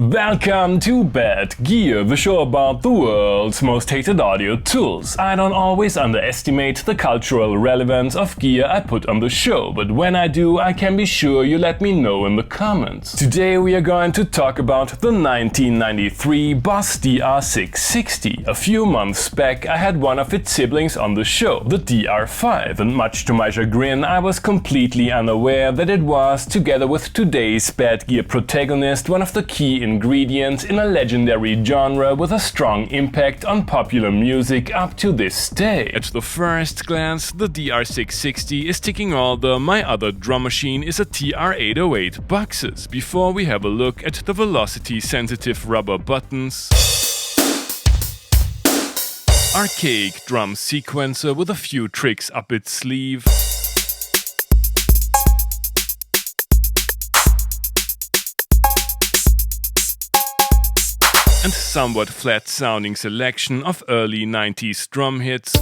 Welcome to Bad Gear, the show about the world's most hated audio tools. I don't always underestimate the cultural relevance of gear I put on the show, but when I do, I can be sure you let me know in the comments. Today we are going to talk about the 1993 Boss DR660. A few months back I had one of its siblings on the show, the DR5, and much to my chagrin I was completely unaware that it was, together with today's Bad Gear protagonist, one of the key ingredients in a legendary genre with a strong impact on popular music up to this day. At the first glance, the DR660 is ticking all the "my other drum machine is a TR-808" boxes, before we have a look at the velocity-sensitive rubber buttons, archaic drum sequencer with a few tricks up its sleeve, and somewhat flat-sounding selection of early 90s drum hits,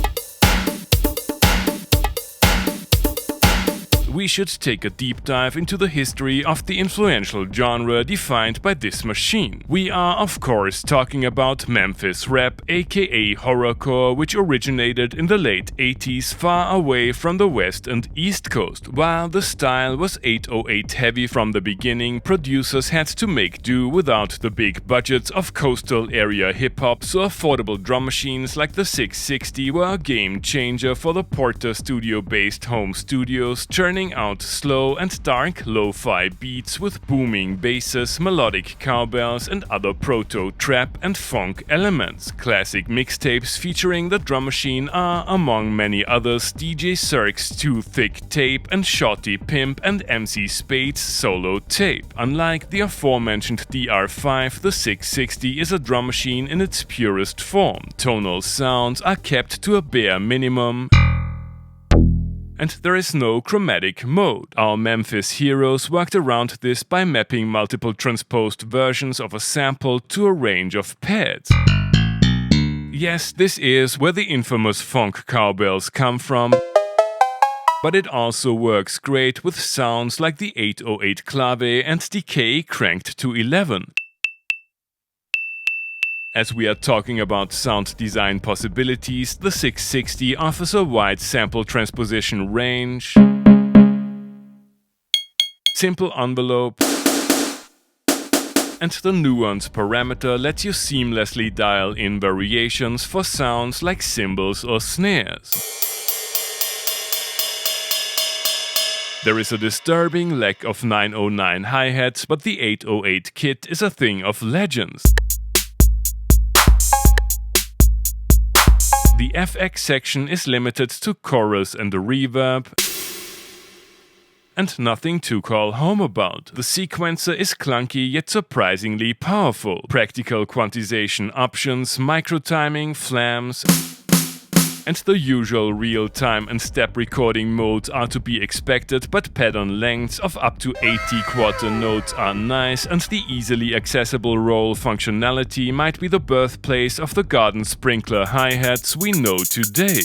we should take a deep dive into the history of the influential genre defined by this machine. We are of course talking about Memphis rap, aka horrorcore, which originated in the late 80s far away from the west and east coast. While the style was 808 heavy from the beginning, producers had to make do without the big budgets of coastal area hip-hop, so affordable drum machines like the 660 were a game changer for the Porter studio-based home studios, churning out slow and dark lo-fi beats with booming basses, melodic cowbells and other proto-trap and phonk elements. Classic mixtapes featuring the drum machine are, among many others, DJ Cirque's Too Thick Tape and Shorty Pimp and MC Spade's solo tape. Unlike the aforementioned DR5, the 660 is a drum machine in its purest form. Tonal sounds are kept to a bare minimum, and there is no chromatic mode. Our Memphis heroes worked around this by mapping multiple transposed versions of a sample to a range of pads. Yes, this is where the infamous Phonk cowbells come from, but it also works great with sounds like the 808 clave and Decay cranked to 11. As we are talking about sound design possibilities, the 660 offers a wide sample transposition range, simple envelope, and the Nuance parameter lets you seamlessly dial in variations for sounds like cymbals or snares. There is a disturbing lack of 909 hi-hats, but the 808 kit is a thing of legends. The FX section is limited to chorus and the reverb, and nothing to call home about. The sequencer is clunky yet surprisingly powerful. Practical quantization options, micro-timing, flams, and the usual real-time and step recording modes are to be expected, but pattern lengths of up to 80 quarter notes are nice, and the easily accessible roll functionality might be the birthplace of the garden sprinkler hi-hats we know today.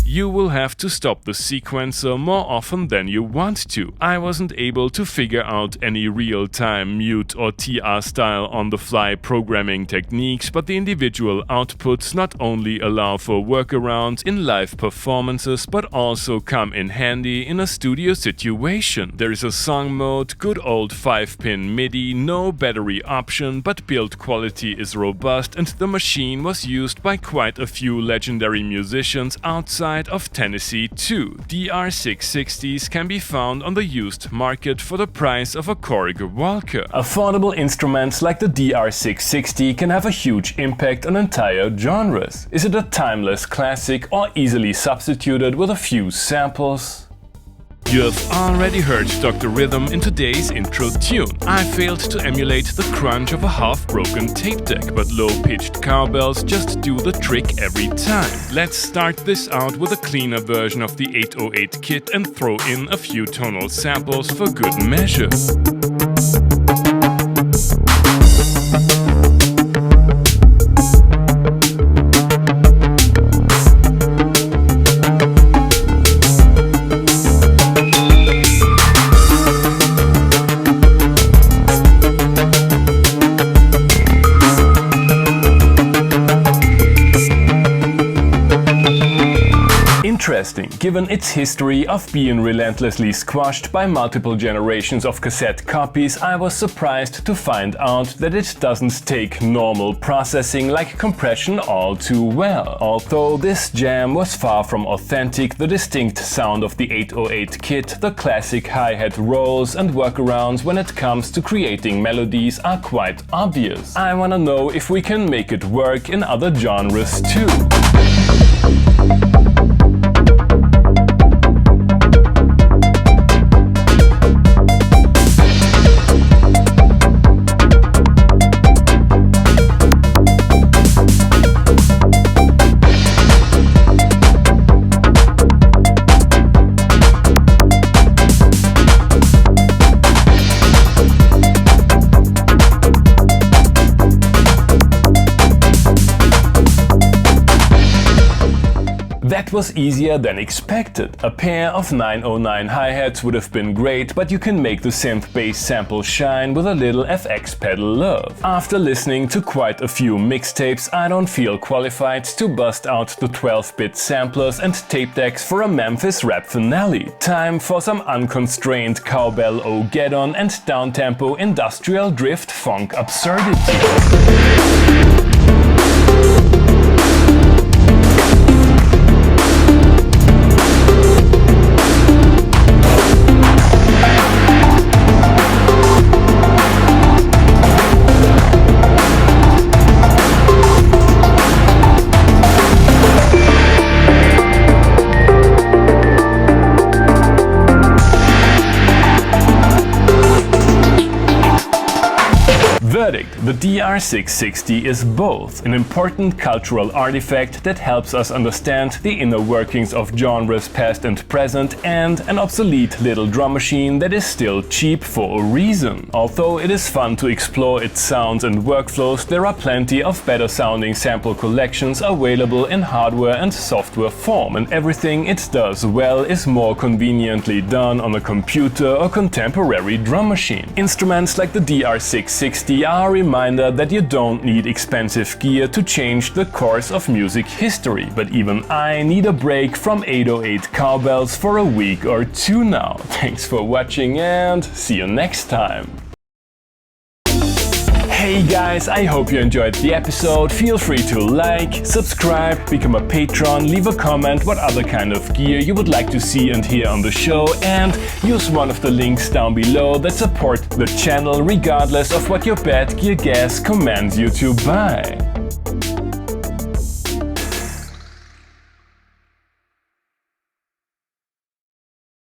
You will have to stop the sequencer more often than you want to. I wasn't able to figure out any real-time mute or TR style on-the-fly programming techniques, but the individual outputs not only allow for workarounds in live performances, but also come in handy in a studio situation. There is a song mode, good old 5-pin MIDI, no battery option, but build quality is robust, and the machine was used by quite a few legendary musicians outside of Tennessee too. DR660s can be found on the used market for the price of a Korg Walker. Affordable instruments like the DR660 can have a huge impact on entire genres. Is it a timeless classic or easily substituted with a few samples? You have already heard Dr. Rhythm in today's intro tune. I failed to emulate the crunch of a half-broken tape deck, but low-pitched cowbells just do the trick every time. Let's start this out with a cleaner version of the 808 kit and throw in a few tonal samples for good measure. interesting, given its history of being relentlessly squashed by multiple generations of cassette copies. I was surprised to find out that it doesn't take normal processing like compression all too well. Although this jam was far from authentic, the distinct sound of the 808 kit, the classic hi-hat rolls and workarounds when it comes to creating melodies are quite obvious. I wanna know if we can make it work in other genres too. That was easier than expected. A pair of 909 hi-hats would have been great, but you can make the synth bass sample shine with a little FX pedal love. After listening to quite a few mixtapes, I don't feel qualified to bust out the 12-bit samplers and tape decks for a Memphis rap finale. Time for some unconstrained cowbell o-get-on and downtempo industrial drift funk absurdity. Verdict: the DR660 is both an important cultural artifact that helps us understand the inner workings of genres past and present, and an obsolete little drum machine that is still cheap for a reason. Although it is fun to explore its sounds and workflows, there are plenty of better sounding sample collections available in hardware and software form, and everything it does well is more conveniently done on a computer or contemporary drum machine. Instruments like the DR660 are a reminder that you don't need expensive gear to change the course of music history, but even I need a break from 808 cowbells for a week or two now. Thanks for watching and see you next time. Hey guys, I hope you enjoyed the episode. Feel free to like, subscribe, become a patron, leave a comment what other kind of gear you would like to see and hear on the show, and use one of the links down below that support the channel regardless of what your bad gear gas commands you to buy.